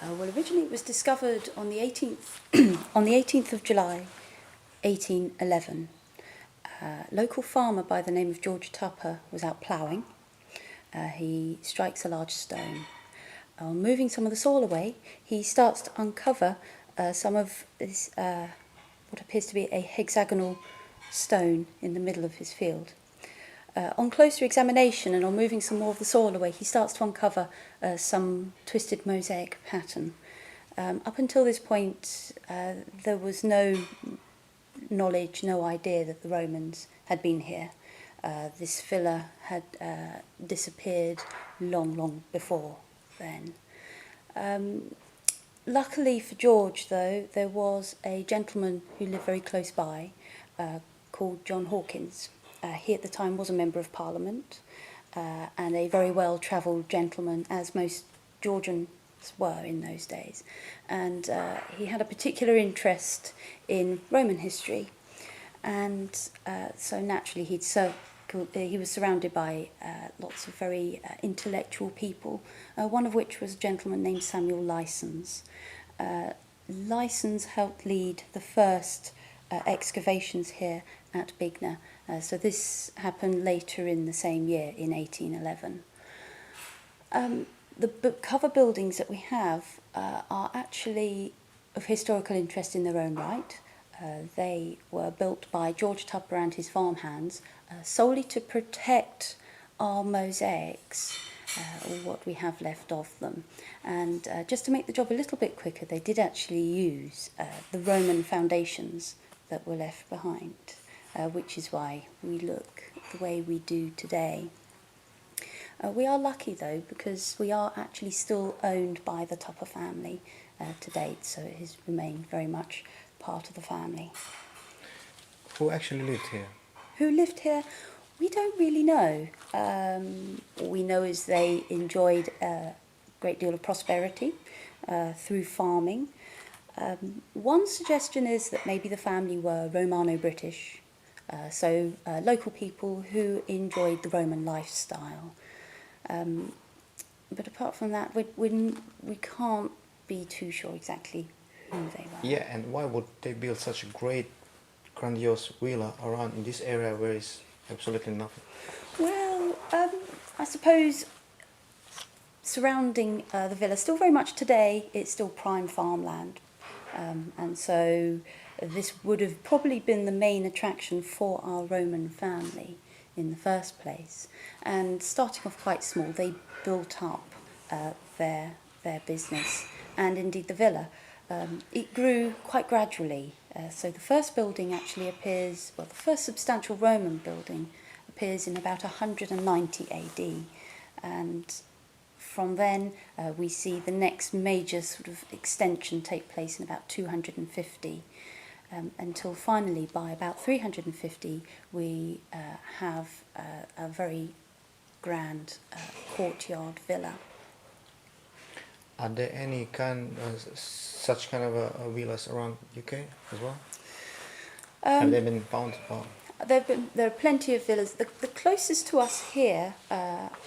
Well, originally it was discovered on the 18th, on the 18th of July, 1811. A local farmer by the name of George Tupper was out ploughing. He strikes a large stone. On moving some of the soil away, he starts to uncover some of this, what appears to be a hexagonal stone in the middle of his field. On closer examination and on moving some more of the soil away, he starts to uncover some twisted mosaic pattern. Up until this point, there was no knowledge, no idea that the Romans had been here. This villa had disappeared long before then. Luckily for George, though, there was a gentleman who lived very close by called John Hawkins. He at the time was a member of Parliament and a very well-travelled gentleman, as most Georgians were in those days. And he had a particular interest in Roman history. And so naturally he was surrounded by lots of very intellectual people, one of which was a gentleman named Samuel Lysons. Lysons helped lead the first excavations here at Bagnor. So this happened later in the same year, in 1811. The cover buildings that we have are actually of historical interest in their own right. They were built by George Tupper and his farmhands solely to protect our mosaics, or what we have left of them. And just to make the job a little bit quicker, they did actually use the Roman foundations that were left behind, which is why we look the way we do today. We are lucky, though, because we are actually still owned by the Tupper family to date, so it has remained very much part of the family. Who actually lived here? Who lived here? We don't really know. All we know is they enjoyed a great deal of prosperity through farming. One suggestion is that maybe the family were Romano-British, so local people who enjoyed the Roman lifestyle. But apart from that, we can't be too sure exactly who they were. Yeah, and why would they build such a great, grandiose villa around in this area where is absolutely nothing? Well, I suppose surrounding the villa, still very much today, it's still prime farmland. And so this would have probably been the main attraction for our Roman family in the first place. And starting off quite small, they built up their business and indeed the villa. It grew quite gradually. So the first building actually appears, well, the first substantial Roman building appears in about 190 AD. And from then we see the next major sort of extension take place in about 250. Until finally, by about 350, we have a very grand courtyard villa. Are there any such kind of villas around UK as well? Have they been found? There are plenty of villas. The closest to us here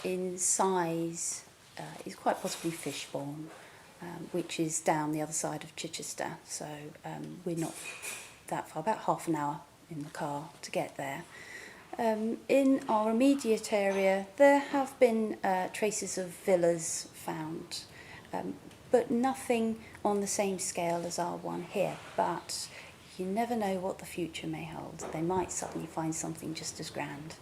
in size is quite possibly Fishbourne, which is down the other side of Chichester. So we're not that far, about half an hour in the car to get there. In our immediate area, there have been traces of villas found, but nothing on the same scale as our one here. But you never know what the future may hold. They might suddenly find something just as grand.